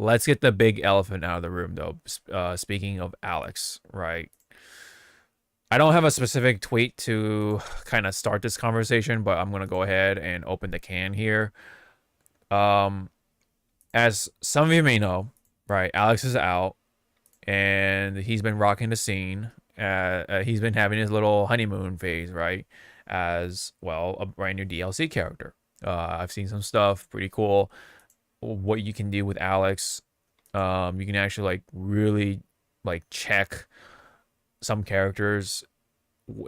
let's get the big elephant out of the room, though. Speaking of Alex, right? I don't have a specific tweet to kind of start this conversation, but I'm gonna go ahead and open the can here. Um, as some of you may know, right, Alex is out and he's been rocking the scene. He's been having his little honeymoon phase, right? As well, a brand new DLC character. I've seen some stuff, pretty cool. What you can do with Alex, you can actually like really like check some characters,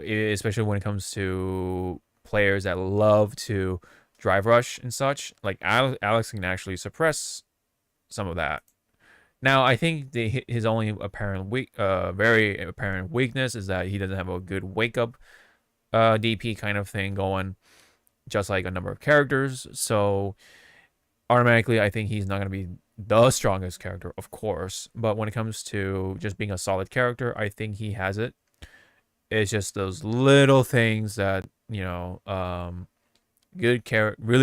especially when it comes to players that love to drive rush and such. Like Alex can actually suppress some of that. Now, I think his only apparent very apparent weakness is that he doesn't have a good wake up DP kind of thing going, just like a number of characters. So automatically, I think he's not going to be the strongest character, of course. But when it comes to just being a solid character, I think he has it. It's just those little things that really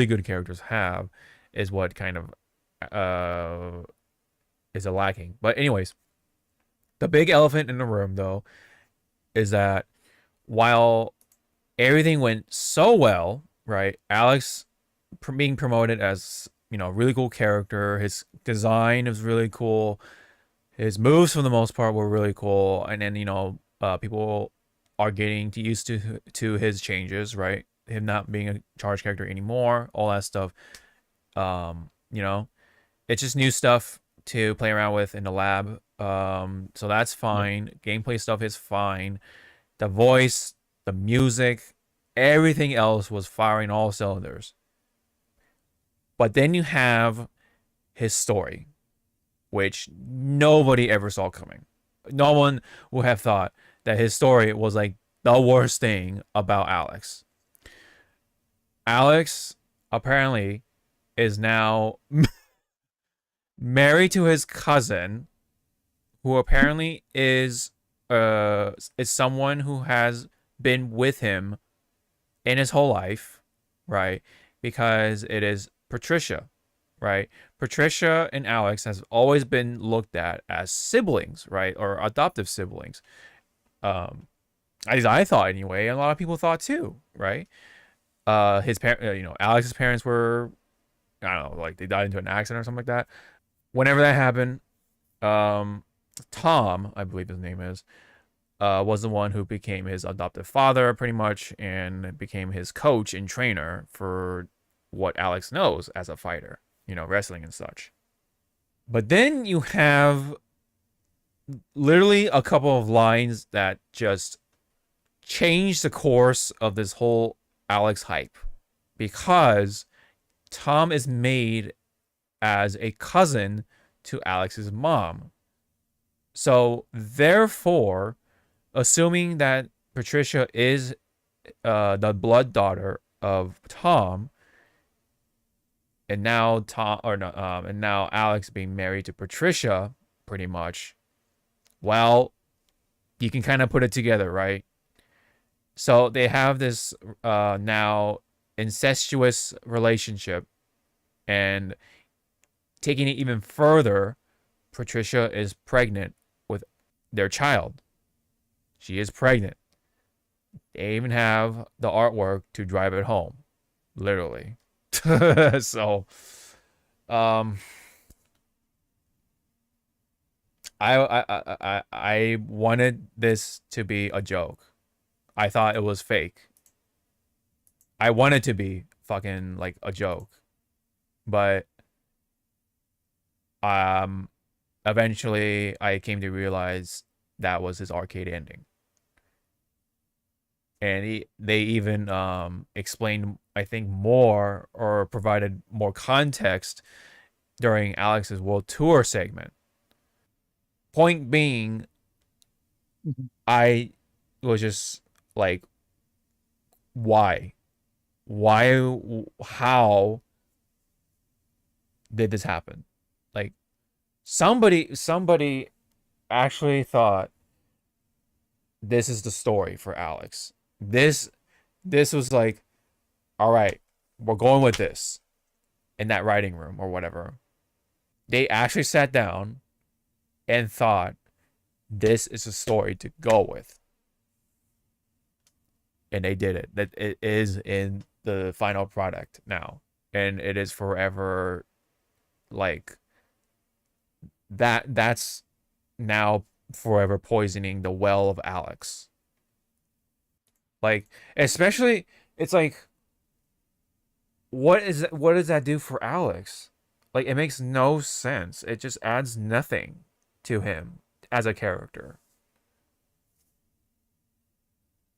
good characters have, is what kind of is a lacking. But anyways, the big elephant in the room though is that while everything went so well, right? Alex being promoted as really cool character. His design is really cool. His moves for the most part were really cool, and then people are getting used to his changes, right? Him not being a charge character anymore, all that stuff. You know, it's just new stuff to play around with in the lab. So that's Yeah. fine. Gameplay stuff is fine. The voice, the music, everything else was firing all cylinders. But then you have his story, which nobody ever saw coming. No one would have thought that his story was like the worst thing about Alex. Alex apparently is now married to his cousin, who apparently is someone who has been with him in his whole life, right? Because it is Patricia, right? Patricia and Alex has always been looked at as siblings, right? Or adoptive siblings. Um, as I thought anyway, and a lot of people thought too, right? His parents, Alex's parents were, I don't know, like they died into an accident or something like that. Whenever that happened, um, Tom, I believe his name is, was the one who became his adoptive father, pretty much, and became his coach and trainer for what Alex knows as a fighter, wrestling and such. But then you have literally a couple of lines that just change the course of this whole Alex hype, because Tom is made as a cousin to Alex's mom. So therefore, assuming that Patricia is the blood daughter of Tom, and now and now Alex being married to Patricia, pretty much. Well, you can kind of put it together, right? So they have this now incestuous relationship, and taking it even further, Patricia is pregnant with their child. She is pregnant. They even have the artwork to drive it home, literally. So, um, I wanted this to be a joke. I thought it was fake. I wanted to be fucking like a joke, but um, eventually I came to realize that was his arcade ending, and they even explained, I think, more, or provided more context during Alex's world tour segment. Point being, Mhm. I was just like, why? Why? How did this happen? Like, somebody actually thought this is the story for Alex. This this was like, all right, we're going with this in that writing room or whatever. They actually sat down and thought this is a story to go with, and they did it. That it is in the final product now, and it is forever like that. That's now forever poisoning the well of Alex. Like, especially, it's like, what does that do for Alex? Like, it makes no sense. It just adds nothing to him as a character.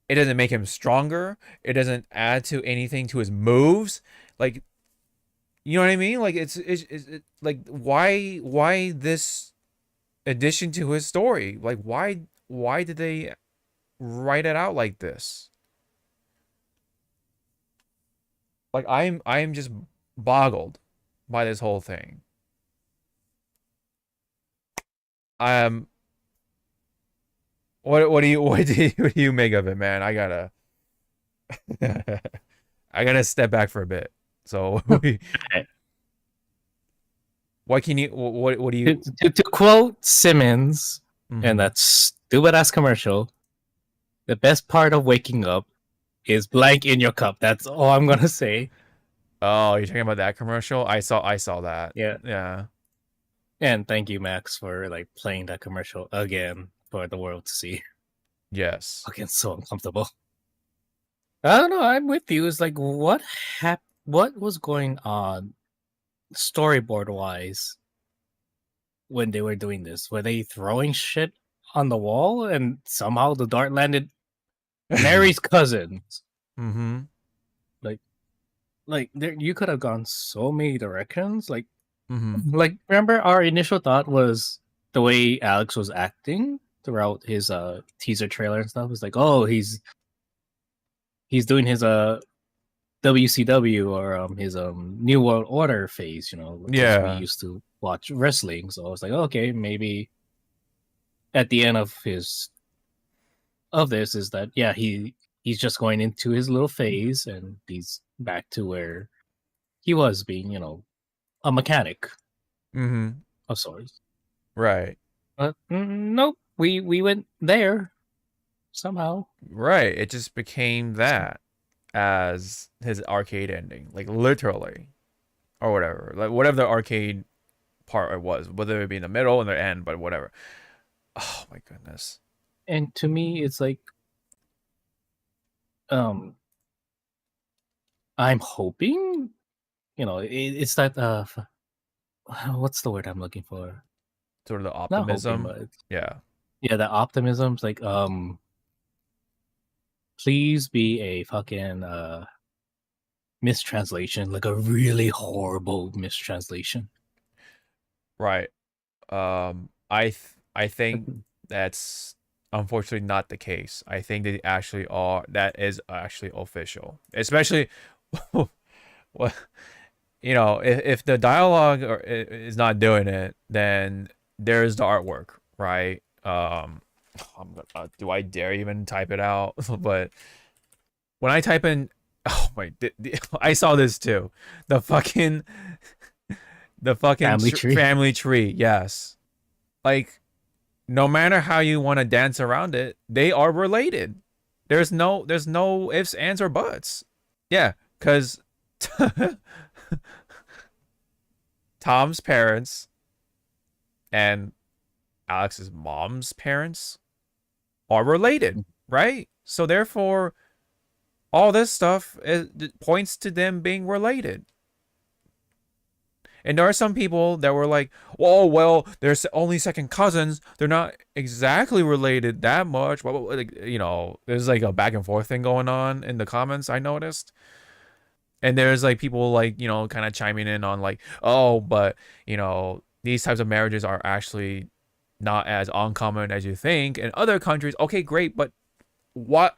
It doesn't make him stronger. It doesn't add to anything to his moves. Like, you know what I mean? Like, like, why this addition to his story? Like, why did they write it out like this? Like, I'm just boggled by this whole thing. Um, what do you make of it, man? I gotta I gotta step back for a bit. So, Okay. what can you what do To, you? to quote Simmons and Mhm. that stupid ass commercial, the best part of waking up is blank in your cup. That's all I'm gonna say. Oh, you're talking about that commercial? I saw that. Yeah. Yeah. And thank you, Max, for like playing that commercial again for the world to see. Yes. Fucking so uncomfortable. I don't know. I'm with you. It's like what was going on storyboard wise when they were doing this? Were they throwing shit on the wall and somehow the dart landed Mary's cousins? Mm-hmm. Like, there, you could have gone so many directions. Mm-hmm. Like remember our initial thought was the way Alex was acting throughout his teaser trailer and stuff. Was like, oh, he's doing his WCW or his New World Order phase, you know, because we Yeah. used to watch wrestling. So I was like, okay, maybe at the end of this is that yeah, he's just going into his little phase and he's back to where he was being, you know, a mechanic Mm-hmm. of sorts. Right. But nope, we went there somehow. Right. It just became that as his arcade ending, like literally, or whatever, like whatever the arcade part it was, whether it be in the middle and the end, but whatever. Oh my goodness. And to me, it's like, um, I'm hoping, you know, it's that what's the word I'm looking for? Sort of the Not hoping, optimism. but Yeah. yeah, the optimism's like, please be a fucking mistranslation, like a really horrible mistranslation. Right. I think that's unfortunately not the case. I think they actually are. That is actually official, especially. Well, if the dialogue is not doing it, then there's the artwork, right? Do I dare even type it out? But when I type in, oh my, I saw this too. The fucking, the fucking Family tree. family tree. Yes, like no matter how you want to dance around it, they are related. There's no ifs, ands, or buts. Yeah, because Tom's parents and Alex's mom's parents are related, right? So therefore, all this stuff points to them being related. And there are some people that were like, "Oh well, they're only second cousins. They're not exactly related that much." Well, like, there's like a back and forth thing going on in the comments. I noticed, and there's like people like kind of chiming in on like, "Oh, but these types of marriages are actually not as uncommon as you think in other countries." Okay, great, but what?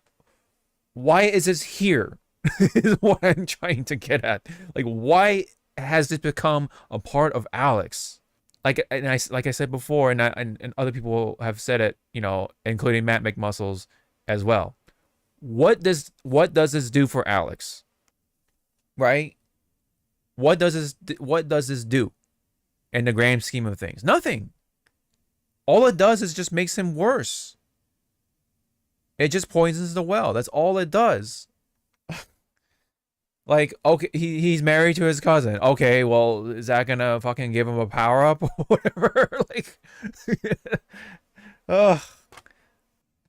Why is this here? Is what I'm trying to get at. Like, why has this become a part of Alex? Like I said before, and other people have said it, including Matt McMuscles as well. What does this do for Alex? Right? What does this do? in the grand scheme of things? Nothing. All it does is just makes him worse. It just poisons the well. That's all it does. Like, okay, he's married to his cousin. Okay, well, is that gonna fucking give him a power up or whatever? Like, ugh.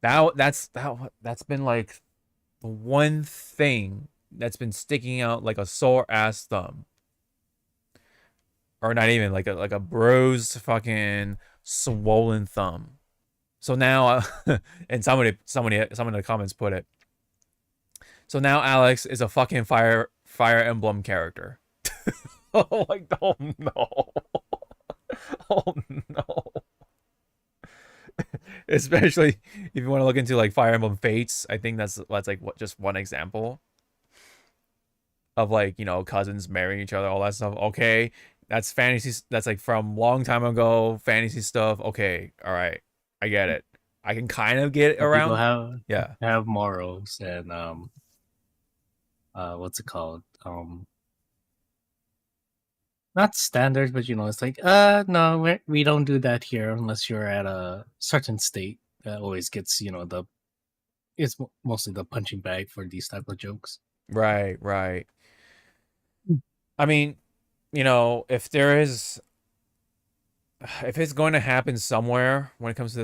That's been like the one thing that's been sticking out like a sore ass thumb, or not even like a bruised fucking swollen thumb. So now, and someone in the comments put it. So now Alex is a fucking Fire Emblem character. Oh, like, oh no, oh no. Especially if you want to look into like Fire Emblem Fates, I think that's like what just one example of like cousins marrying each other, all that stuff. Okay, that's fantasy. That's like from long time ago, fantasy stuff. Okay, all right, I get it. I can kind of get it And people around. Yeah, have morals and what's it called? Not standards, but it's like no, we don't do that here unless you're at a certain state. That always gets it's mostly the punching bag for these type of jokes. right, right. I mean, if there is, if it's going to happen somewhere when it comes to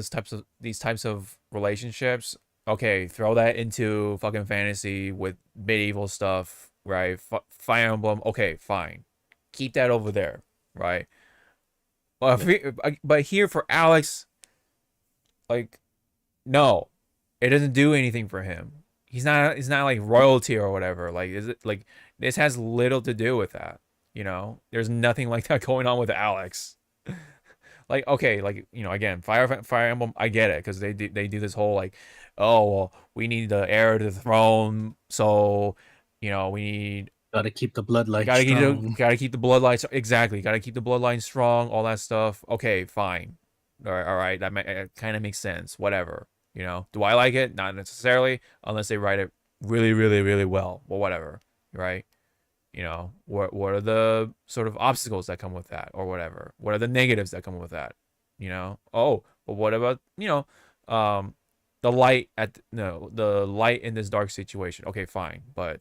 these types of relationships, okay, throw that into fucking fantasy with medieval stuff, right? Fire Emblem, okay, fine, keep that over there, right? But here for Alex, like, no, it doesn't do anything for him. He's not like royalty or whatever. Like, is it like this has little to do with that? There's nothing like that going on with Alex. Like, okay, like again, Fire Emblem, I get it because they do this whole like, oh well, we need the heir to the throne, so we need Got to keep the bloodline strong. gotta keep the bloodline exactly, gotta keep the bloodline strong, all that stuff. Okay, fine, all right, that kind of makes sense. Whatever, do I like it? Not necessarily, unless they write it really, really, really well. Well, whatever, right? What are the sort of obstacles that come with that, or whatever? What are the negatives that come with that? Oh, but what about the light at no the light in this dark situation? Okay, fine, but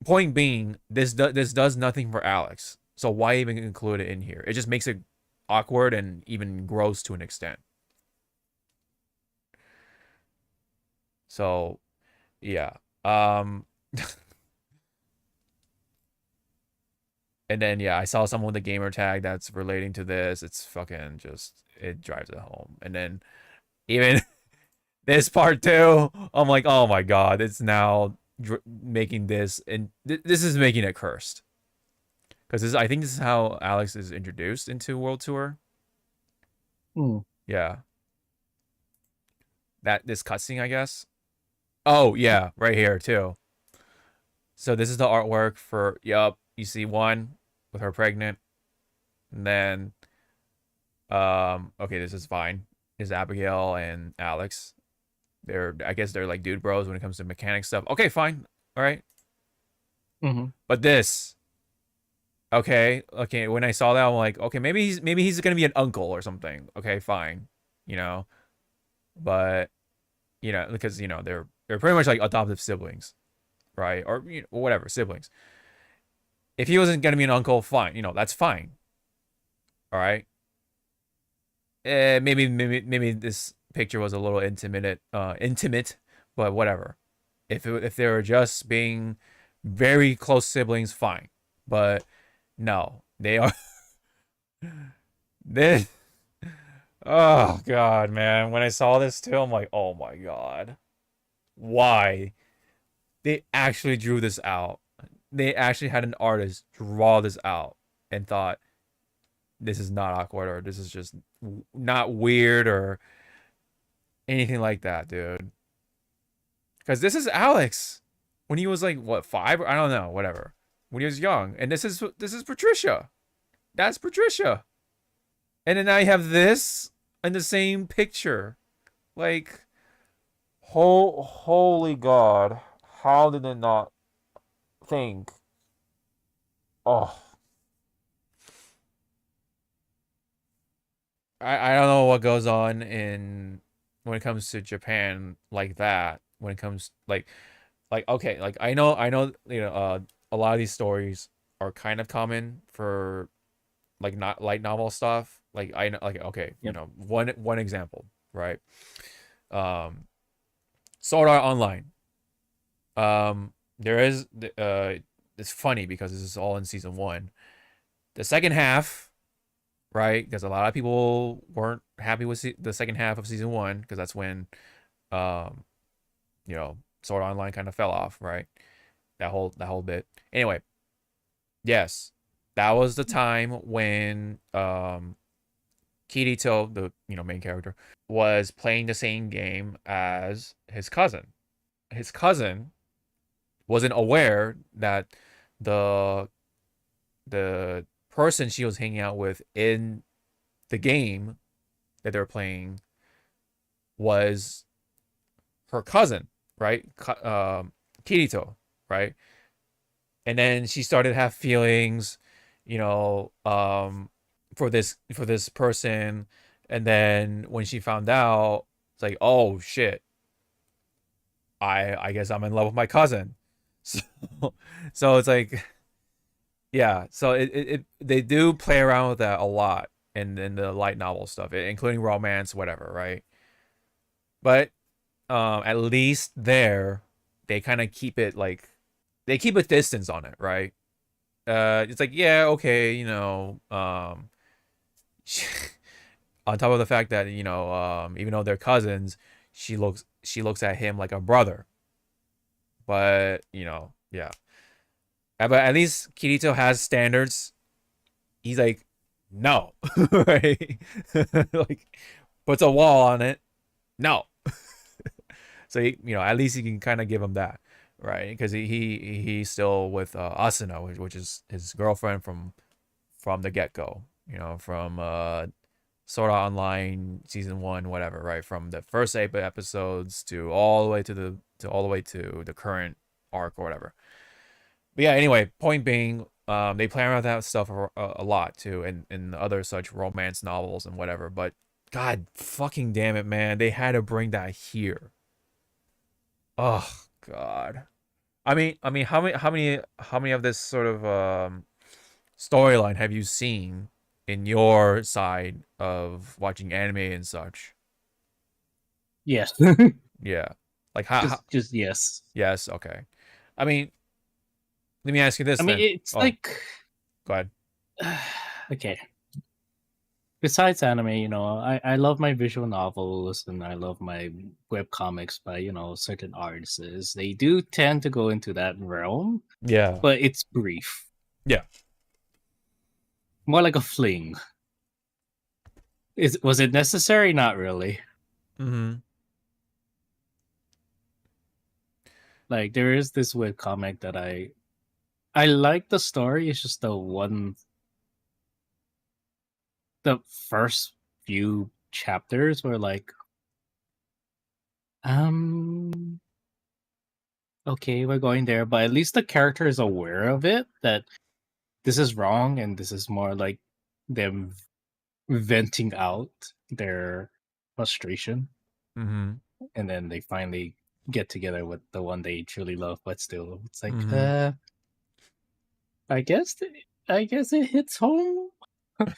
point being, this does nothing for Alex. So why even include it in here? It just makes it awkward and even gross to an extent. So, yeah. And then yeah, I saw someone with a gamer tag that's relating to this. It's fucking just it drives it home. And then even this part too, I'm like, oh my god, it's now making this, and this is making it cursed. Because I think this is how Alex is introduced into World Tour. Hmm. Yeah. This cutscene, I guess. Oh yeah, right here too. So this is the artwork for yup. You see one with her pregnant, and then okay, this is fine. Is Abigail and Alex? I guess they're like dude bros when it comes to mechanic stuff. Okay, fine. All right. Mm-hmm. But this, okay. When I saw that, I'm like, okay, maybe he's gonna be an uncle or something. Okay, fine. You know, but because they're pretty much like adoptive siblings, right? Or whatever siblings. If he wasn't gonna be an uncle, fine. That's fine. All right. Maybe this picture was a little intimate, but whatever. If they were just being very close siblings, fine. But no, they are. This. Oh god, man. When I saw this too, I'm like, oh my god, why? They actually drew this out. They actually had an artist draw this out and thought this is not awkward, or this is just not weird or anything like that, dude. Because this is Alex when he was like what 5? I don't know, whatever. When he was young, and this is Patricia. That's Patricia. And then now you have this in the same picture. Like, holy God, how did it not think? Oh, I don't know what goes on in when it comes to Japan like that. When it comes like okay, like I know a lot of these stories are kind of common for like not light novel stuff. Like I know like okay, Yep. one example, right? Um Sword Art Online. There is it's funny because this is all in season 1. The second half, right? Because a lot of people weren't happy with the second half of season 1 because that's when um Sword Art Online kind of fell off, right? That whole bit. Anyway, yes, that was the time when Kirito, the main character, was playing the same game as his cousin. His cousin wasn't aware that the the person she was hanging out with in the game that they're playing was her cousin, right? Kirito, right? And then she started to have feelings, you know, for this person. And then when she found out, it's like, oh shit, I guess I'm in love with my cousin. So so it's like, yeah. So they do play around with that a lot in the light novel stuff, including romance, whatever, right? But at least there they kind of keep it like they keep a distance on it, right? It's like, yeah, okay, on top of the fact that even though they're cousins, she looks at him like a brother. But yeah. But at least Kirito has standards. He's like, no, right? Like puts a wall on it. No. So at least you can kind of give him that, right? Because he's still with Asuna, which is his girlfriend from the get go. From Sword Art Online season 1, whatever, right? From the first 8 episodes to all the way to the current arc or whatever. But yeah, anyway, point being, they play around with that stuff a lot too, in other such romance novels and whatever. But God fucking damn it, man, they had to bring that here. Oh God. I mean, how many of this sort of storyline have you seen in your side of watching anime and such? Yes. Yeah. Like how just yes. yes, okay. I mean, let me ask you I this mean, then. it's Oh, like go ahead. okay. Besides anime, I love my visual novels and I love my web comics by certain artists. They do tend to go into that realm, Yeah. but it's brief, Yeah. more like a fling. Was it necessary? Not really. Mhm. Like there is this web comic that I like the story. It's just the first few chapters were like, um, okay, we're going there, but at least the character is aware of it that this is wrong, and this is more like them venting out their frustration, Mhm. and then they finally get together with the one they truly love. But still, it's like, Mhm. I guess, I guess it hits home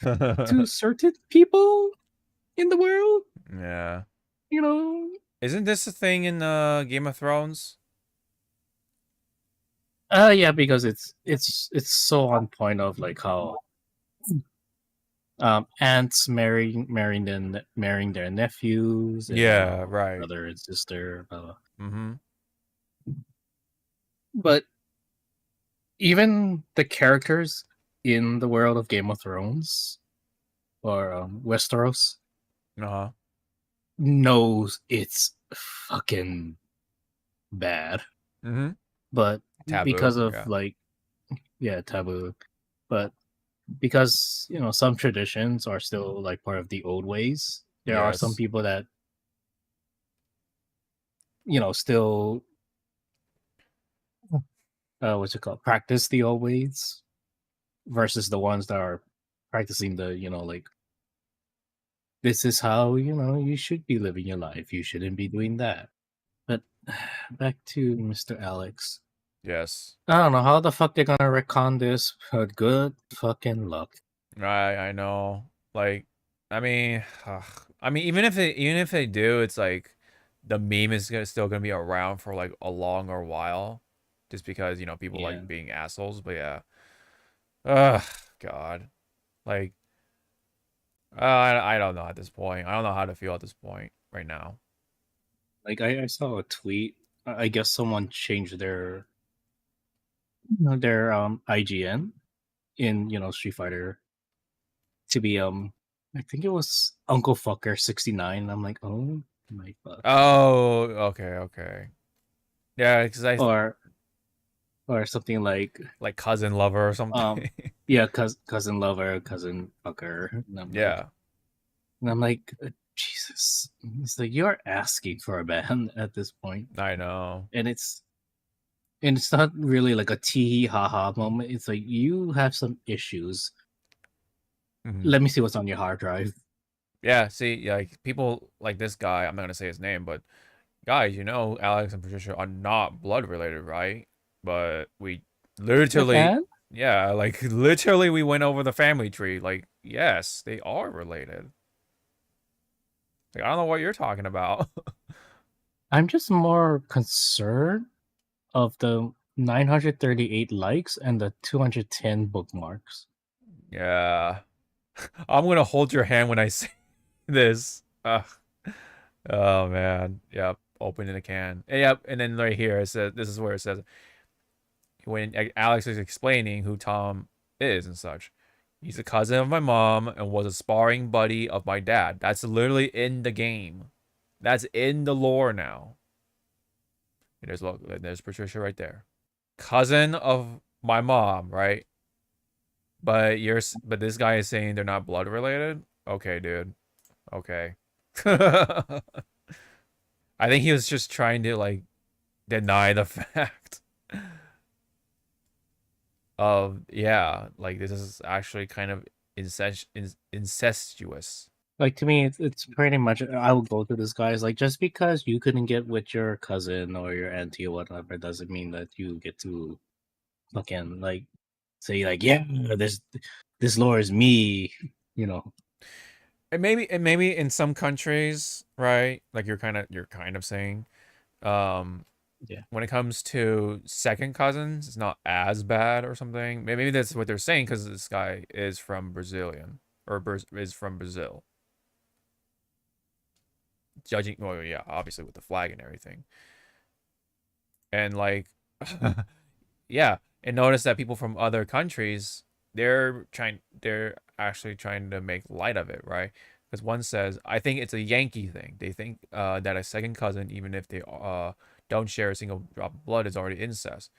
to certain people in the world. Yeah. You know, Isn't this a thing in Game of Thrones? yeah, because it's so on point of like how aunts marrying their nephews and Yeah, right. brother and sister, blah, blah. Mhm. But even the characters in the world of Game of Thrones or Westeros Uh-huh. knows it's fucking bad, Mhm. but because Taboo, of yeah. like yeah taboo, but because some traditions are still like part of the old ways. There are some Yes. people that still what's it called, practice the old ways versus the ones that are practicing the like this is how you should be living your life. You shouldn't be doing that. But back to Mr. Alex. Yes. I don't know how the fuck they're gonna recon this, but good fucking luck. I know. Like, I mean, I mean, even if they do, it's like the meme is still gonna be around for like a longer while, just because people Yeah. like being assholes. But yeah, ugh, God, like, I don't know at this point. I don't know how to feel at this point right now. Like I saw a tweet. I guess someone changed their IGN in Street Fighter to be I think it was Uncle Fucker 69. I'm like, oh my fuck. Oh, okay. Yeah, because Or something like cousin lover or um something. yeah, cousin lover, cousin fucker. Yeah, And I'm like, Jesus. It's like you're asking for a ban at this point. I know. And it's not really like a tee ha ha moment. It's like you have some issues. Mhm. Let me see what's on your hard drive. Yeah, see, like people like this guy, I'm not gonna say his name, but guys, Alex and Patricia are not blood related, right? But we literally, And yeah, like literally we went over the family tree. Like, yes, they are related. Like, I don't know what you're talking about. I'm just more concerned of the 938 likes and the 210 bookmarks. Yeah. I'm gonna hold your hand when I say this. Ugh. Oh man. Yep. Opening a can. And yep. And then right here it says this is where it says when Alex is explaining who Tom is and such. He's a cousin of my mom and was a sparring buddy of my dad. That's literally in the game. That's in the lore now. And there's Patricia right there. Cousin of my mom, right? But this guy is saying they're not blood related. Okay, dude. Okay. I think he was just trying to like deny the fact of yeah, like this is actually kind of incestuous. Like to me, it's pretty much. I will go to this guy's like just because you couldn't get with your cousin or your auntie or whatever doesn't mean that you get to fucking like say like yeah this lore is me. You know. And maybe in some countries, right? Like you're kind of saying, um, Yeah. when it comes to second cousins, it's not as bad or something. Maybe that's what they're saying because this guy is from Brazilian or is from Brazil. Judging, well, yeah, obviously with the flag and everything, and like, yeah, and notice that people from other countries, they're actually trying to make light of it, right? Because one says, I think it's a Yankee thing. They think that a second cousin, even if they don't share a single drop of blood, is already incest.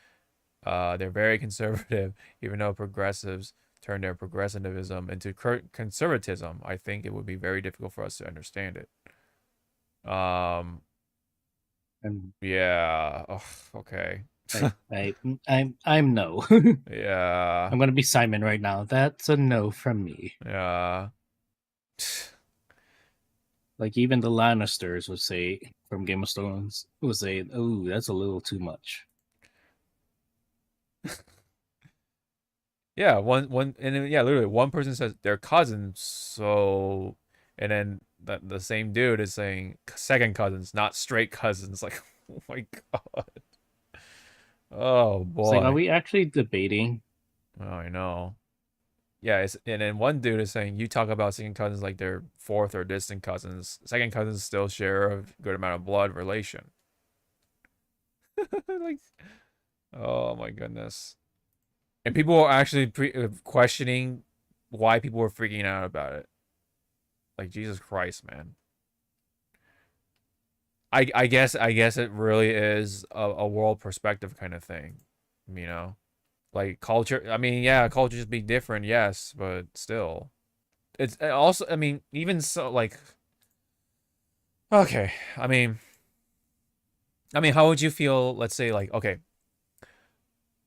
They're very conservative, even though progressives turn their progressivism into conservatism. I think it would be very difficult for us to understand it. Um, And yeah. Ugh, okay. I'm no. Yeah. I'm gonna be Simon right now. That's a no from me. Yeah. Like even the Lannisters would say from Game of Thrones would say, "Oh, that's a little too much." Yeah, and then, yeah, literally one person says they're cousins, so and then the same dude is saying second cousins, not straight cousins. Like, oh my God. Oh It's like, are boy. we actually debating? Oh, I know. Yeah, and then one dude is saying you talk about second cousins like they're fourth or distant cousins. Second cousins still share a good amount of blood relation. Like, oh my goodness. And people are actually questioning why people were freaking out about it. Like Jesus Christ, man. I guess it really is a world perspective kind of thing, you know. Like culture. I mean, yeah, cultures be different, yes, but still, it's also. I mean, even so, like, okay. I mean, how would you feel? Let's say, like, okay,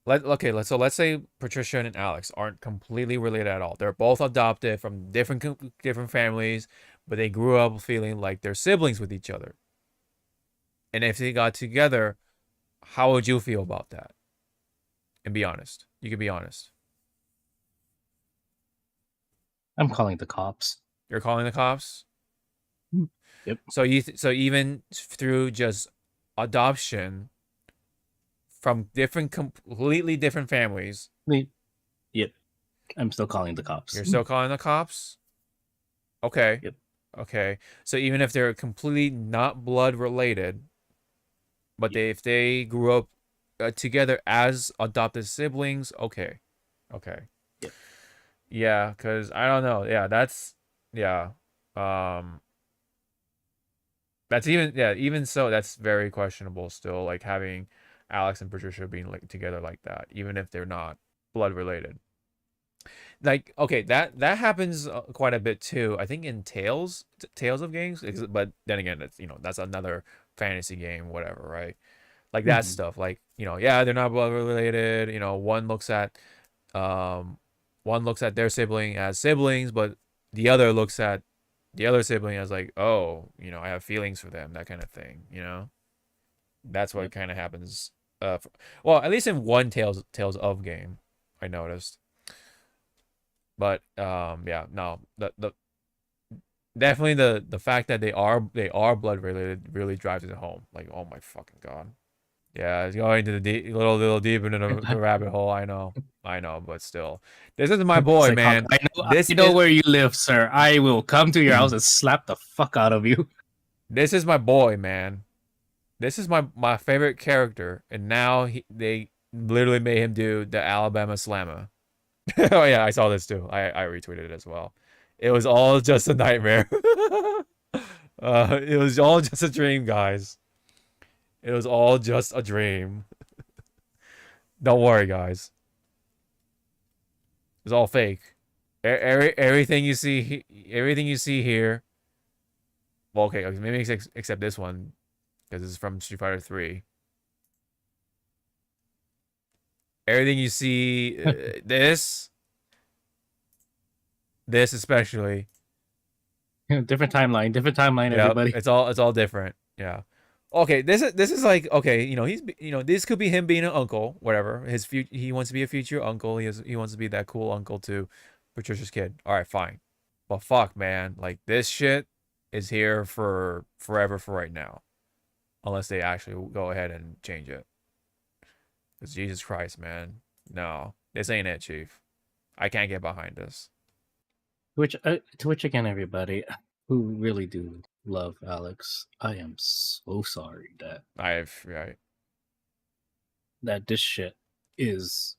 let's say Patricia and Alex aren't completely related at all. They're both adopted from different families, but they grew up feeling like they're siblings with each other. And if they got together, how would you feel about that? And be honest. You can be honest. I'm calling the cops. You're calling the cops? Yep. So so even through just adoption from different completely different families, Yep. I'm still calling the cops. you're still calling the cops? Okay. Yep. Okay. So even if they're completely not blood related, but Yep. if they grew up together as adopted siblings, okay. Okay. Yep. Yeah, cuz I don't know. Yeah, that's yeah. Um that's even so that's very questionable still, like having Alex and Patricia being like together like that, even if they're not blood related. Like okay, that happens quite a bit too. I think in Tales of games, but then again, it's that's another fantasy game, whatever, right? Like that Mhm. stuff. Like yeah, they're not blood related. Um, one looks at their sibling as siblings, but the other looks at the other sibling as like, oh, I have feelings for them, that kind of thing. That's what Yep. kind of happens. Well, at least in one Tales of game, I noticed. But yeah, no, the definitely the fact that they are blood related really drives it home. Like, oh my fucking god. Yeah, it's going to the little deep into the rabbit hole. I know, but still, this is my It's boy, like, man. This I know is where you live, sir. I will come to your house and slap the fuck out of you. this is my boy, man. This is my favorite character, and now they literally made him do the Alabama Slammer. Oh yeah, I saw this too. I retweeted it as well. It was all just a nightmare. It was all just a dream, guys. It was all just a dream. Don't worry, guys. It's all fake. Everything you see, everything you see here. Well, okay, maybe except this one, because it's from Street Fighter 3. Everything you see, this especially. Different timeline, Yep, everybody. it's all different. Yeah. Okay, this is like okay, this could be him being an uncle, whatever. He wants to be a future uncle. He wants to be that cool uncle to Patricia's kid. All right, fine. But fuck, man, like this shit is here for forever for right now, unless they actually go ahead and change it. Cause Jesus Christ, man, no, this ain't it, Chief. I can't get behind this. To which again, everybody who really do love Alex, I am so sorry Right. that this shit is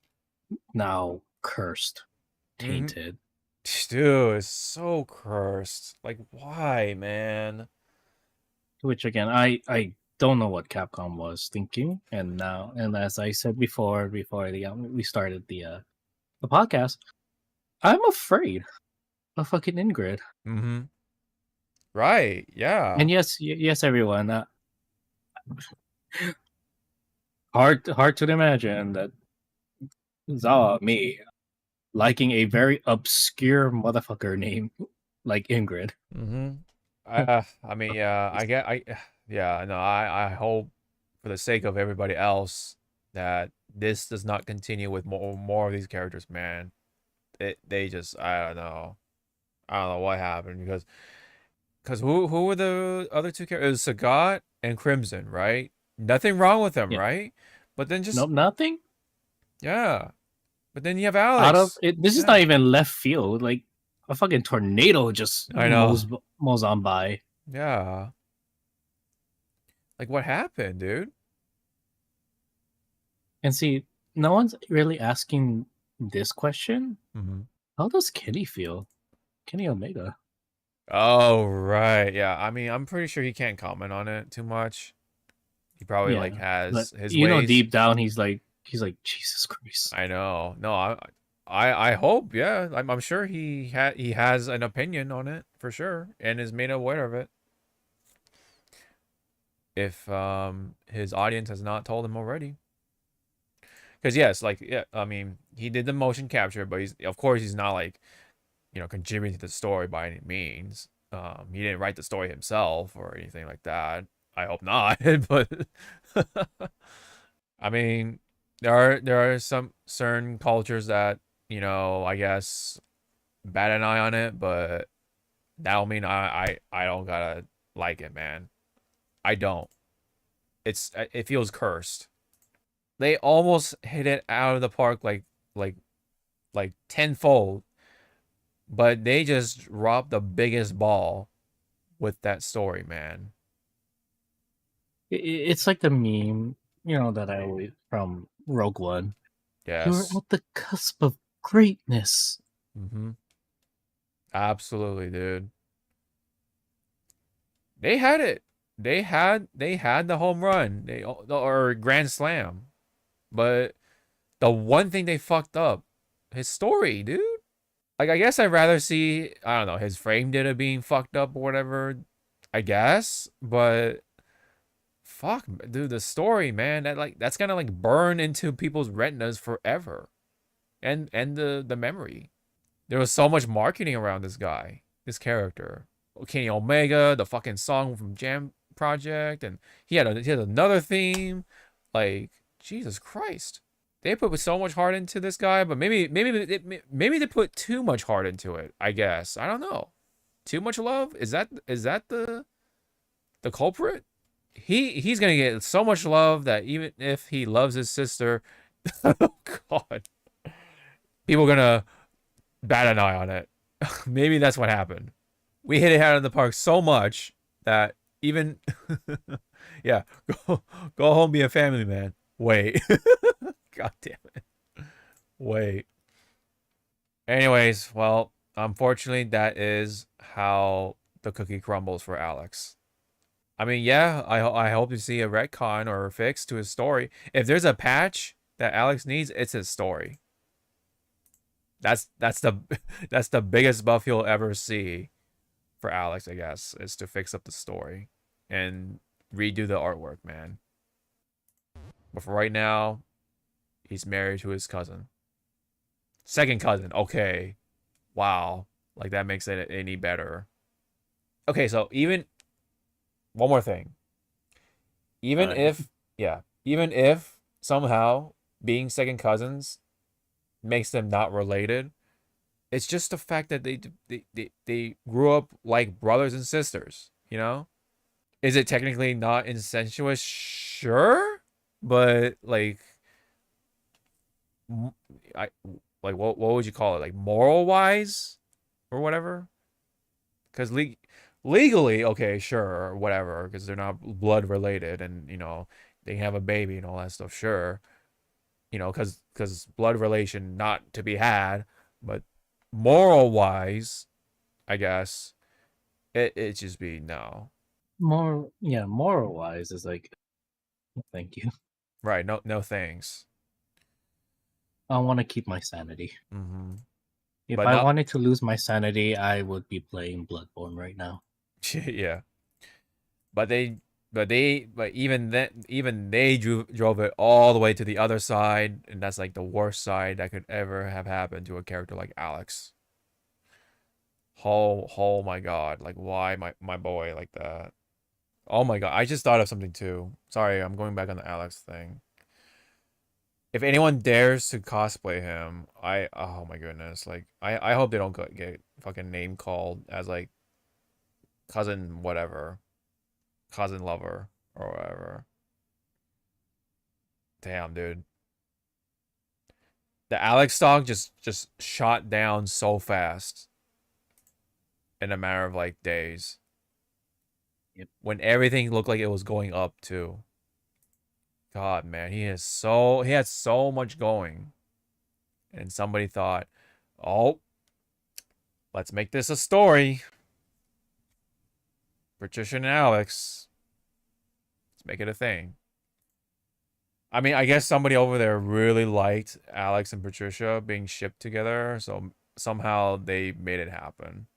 now cursed, Mm-hmm. tainted. Dude, it's so cursed. Like, why, man? To which again, I don't know what Capcom was thinking, and now, and as I said before we started the podcast, I'm afraid of fucking Ingrid. Mm-hmm. Right. Yeah. And yes, everyone. Hard to imagine that Zawa, me, liking a very obscure motherfucker name like Ingrid. Mm-hmm. I mean, yeah, yeah, no, I hope for the sake of everybody else that this does not continue with more of these characters, man. They just, I don't know what happened because who were the other two characters? It was Sagat and Crimson, right? Nothing wrong with them, Yeah. right? But then just Nope, nothing. yeah, but then you have Out of Alex. it, this is Yeah, not even left field. Like a fucking tornado just I know. mows on by. Yeah, like what happened, dude? And see, no one's really asking this question. Mm-hmm. How does Kenny feel? Kenny Omega. Oh, right. Yeah. I mean, I'm pretty sure he can't comment on it too much. He probably like Yeah, but has his you know, ways. deep down, he's like Jesus Christ. I know. No, I hope. Yeah. I'm sure he has an opinion on it for sure and is made aware of it. If his audience has not told him already. Because yes, like yeah, I mean, he did the motion capture, but he's of course he's not like contributing to the story by any means. He didn't write the story himself or anything like that. I hope not. But I mean, there are some certain cultures that I guess bat an eye on it, but that don't mean I don't gotta like it, man. I don't. It feels cursed. They almost hit it out of the park like like tenfold, but they just dropped the biggest ball with that story, man. It's like the meme, that I always from Rogue One. You're Yes. at the cusp of greatness. Mm-hmm. Absolutely, dude. They had it. They had the home run. Or grand slam. But the one thing they fucked up, his story, dude. Like I guess I'd rather see I don't know his frame data being fucked up or whatever. I guess, but fuck, dude, the story, man, that's gonna like burn into people's retinas forever, and the memory. There was so much marketing around this guy, this character, Kenny Omega, the fucking song from Jam Project, and he had another theme, like Jesus Christ. They put so much heart into this guy, but maybe they put too much heart into it. I guess I don't know. Too much love is that the culprit? He's gonna get so much love that even if he loves his sister, oh god, people are gonna bat an eye on it. Maybe that's what happened. We hit it out of the park so much that even yeah, go home, be a family man. Wait, god damn it. Wait. Anyways, well, unfortunately, that is how the cookie crumbles for Alex. I mean, yeah, I hope to see a retcon or a fix to his story. If there's a patch that Alex needs, it's his story. That's the that's the biggest buff you'll ever see for Alex, I guess, is to fix up the story and redo the artwork, man. But for right now, he's married to his cousin. Second cousin. Okay. Wow. Like that makes it any better. Okay, so even one more thing. All Even right. if yeah, even if somehow being second cousins makes them not related, it's just the fact that they grew up like brothers and sisters, you know? Is it technically not incestuous? Sure, but like I what would you call it? Like moral wise or whatever? Because legally, okay, sure, whatever, because they're not blood related, and they can have a baby and all that stuff. Sure, because blood relation not to be had, but moral wise, I guess it just be no. Moral wise is like, thank you. Right, no thanks. I want to keep my sanity. Mm-hmm. If But I not wanted to lose my sanity, I would be playing Bloodborne right now. yeah. But even they drove it all the way to the other side, and that's like the worst side that could ever have happened to a character like Alex. Oh my god, like why my boy like that? Oh my god, I just thought of something too. Sorry, I'm going back on the Alex thing. If anyone dares to cosplay him, oh my goodness, like I hope they don't get fucking name called as like cousin whatever, cousin lover or whatever. Damn, dude. The Alex stock just shot down so fast in a matter of like days. Yep. When everything looked like it was going up too. God, man, he had so much going. And somebody thought, "Oh, let's make this a story. Patricia and Alex. Let's make it a thing." I mean, I guess somebody over there really liked Alex and Patricia being shipped together, so somehow they made it happen.